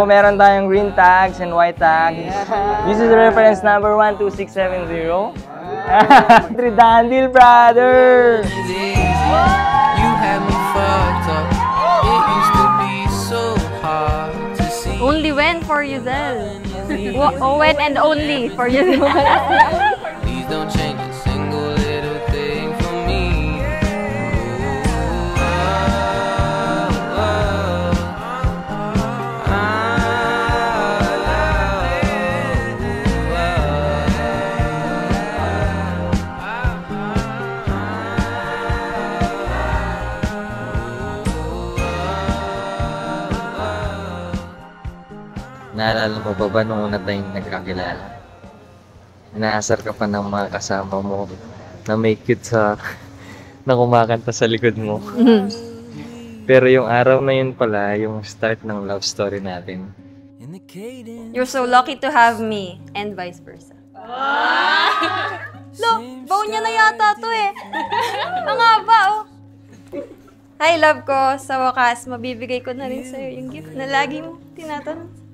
meron tayong green tags and white tags. This is reference number 12670. Tridandil, brother! You had me fucked up. It used to be so hard to see. Only when for Yuzel. When and only for Yuzel. Please don't change a single little thing for me. Naalala mo ba nung una tayong nagkakilala? Inaasar ka pa ng mga kasama mo na may cute na kumakanta sa likod mo. Pero yung araw na yun pala, yung start ng love story natin. You're so lucky to have me, and vice versa. Lo, baw niya na yata to eh. Ang haba oh. Hi love ko, sa wakas, mabibigay ko na rin sa'yo yung gift na lagi mo tinatanong.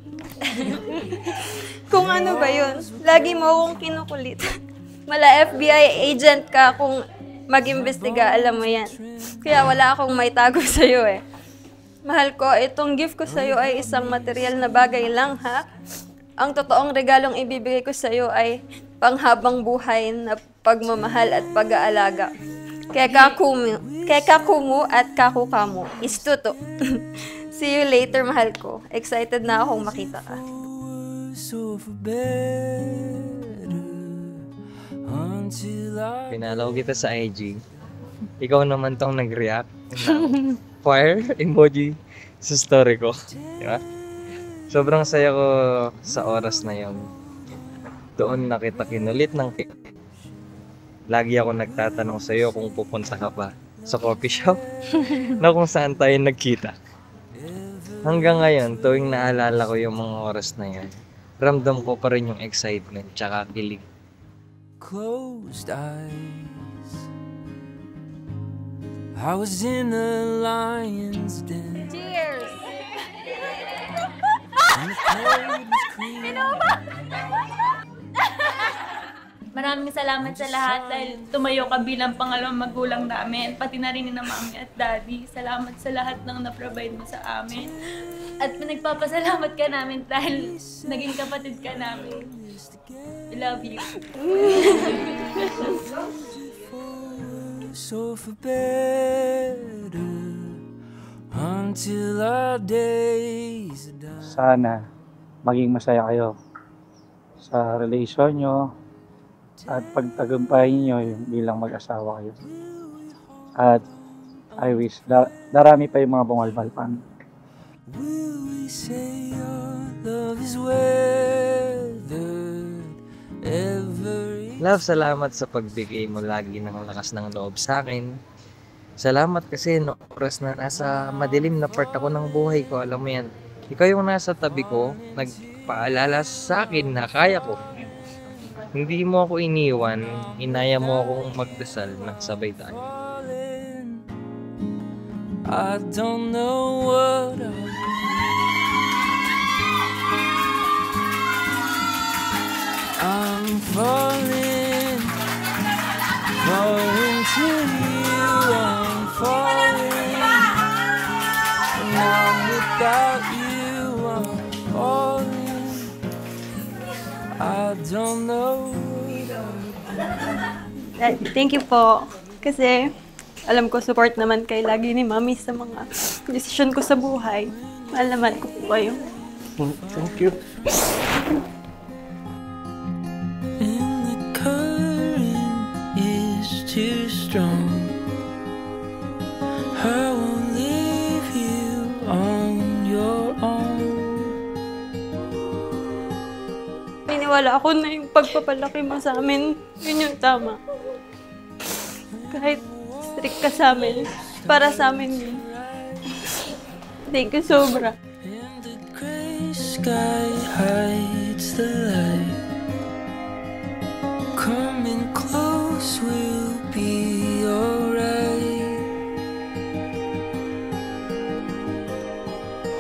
Kung ano ba yun, lagi mo akong kinukulit. Mala FBI agent ka kung mag-imbestiga, alam mo yan. Kaya wala akong may tago sa'yo eh. Mahal ko, itong gift ko sa'yo ay isang material na bagay lang ha. Ang totoong regalong ibibigay ko sa'yo ay panghabang buhay na pagmamahal at pag-aalaga. Kaya kakumu at kakukamu is tuto. See you later, mahal ko. Excited na akong makita ka. Pinalaw kita sa IG. Ikaw naman tong nag-react. Fire emoji sa story ko. Diba? Sobrang saya ko sa oras na yun. Doon na kita kinulit ng lagi ako nagtatanong sa'yo kung pupunta ka pa sa coffee shop na kung saan tayo nagkita. Hanggang ngayon, tuwing naalala ko yung mga oras na yan, ramdam ko pa rin yung excitement tsaka kilig. Closed eyes, I was in a lion's den. Cheers! And the cold was creeping. Maraming salamat sa lahat dahil tumayo ka bilang pangalawang magulang namin, pati na rin ni na mami at daddy. Salamat sa lahat ng na-provide mo sa amin. At nagpapasalamat ka namin dahil naging kapatid ka namin. We love you. So for better until our days are done. Sana maging masaya kayo sa relasyon nyo at pagtagumpayan nyo yung bilang mag-asawa kayo. At I wish darami pa yung mga bumalbal pa. Will we say our love is weathered every... Love, salamat sa pagbigay mo lagi ng lakas ng loob sa akin. Salamat kasi no oras na nasa madilim na part ako ng buhay ko, alam mo yan. Ikaw yung nasa tabi ko, nagpaalala sa akin na kaya ko. Hindi mo ako iniwan, inaya mo akong magdasal na sabay tayo. I don't know what I'm falling to you, I'm falling, and I'm without you, I'm falling, I don't know. Thank you po. Kasi alam ko support naman kayo lagi ni Mami sa mga desisyon ko sa buhay. Mahal naman ko po kayo. Thank you. And the current is too strong. I won't leave you on your own. Niniwala ako na yung pagpapalaki mo sa amin, yun yung tama. Kahit strict ka sa amin, para sa amin yun. Thank you sobra. And the gray sky hides the light. Coming close, we'll be alright.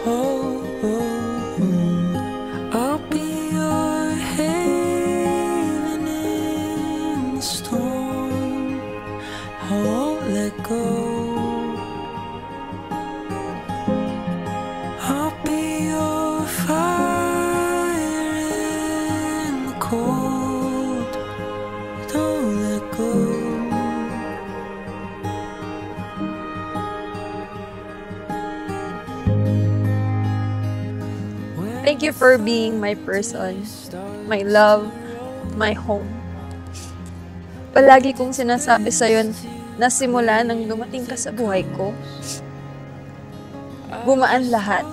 Oh, oh, oh. cold. Don't let go. Thank you for being my person, my love, my home. Palagi kong sinasabi sa'yo na simula nang dumating ka sa buhay ko, gumaan lahat.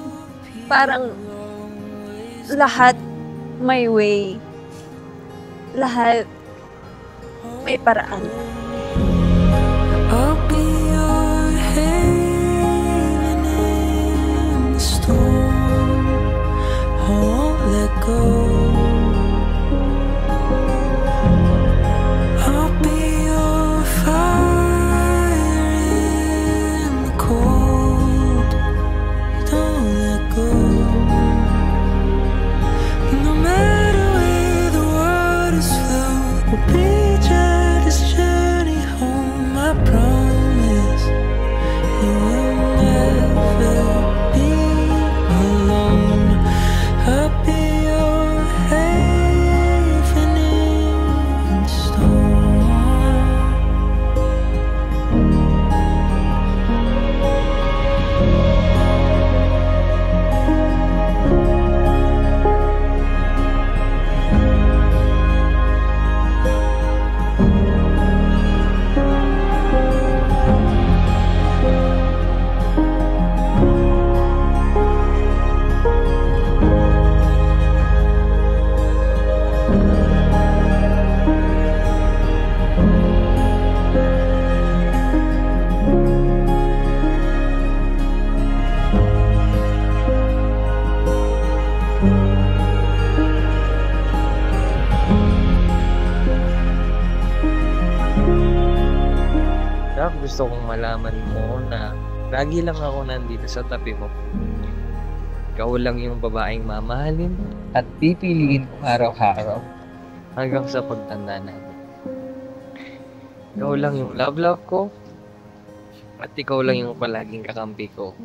Parang lahat may way. Lahat may paraan. I'll be your haven in the storm. I won't let go. I'll be your fire in the cold. Don't let go. No matter where the waters flow, we'll be this journey home. I promise you will never be alone. I'll be your haven in the storm. Kaya gusto kong malaman mo na lagi lang ako nandito sa tabi mo. Ikaw lang yung babaeng mamahalin at pipiliin ko araw-araw hanggang sa pagtanda natin. Ikaw lang yung love ko at ikaw lang yung palaging kakampi ko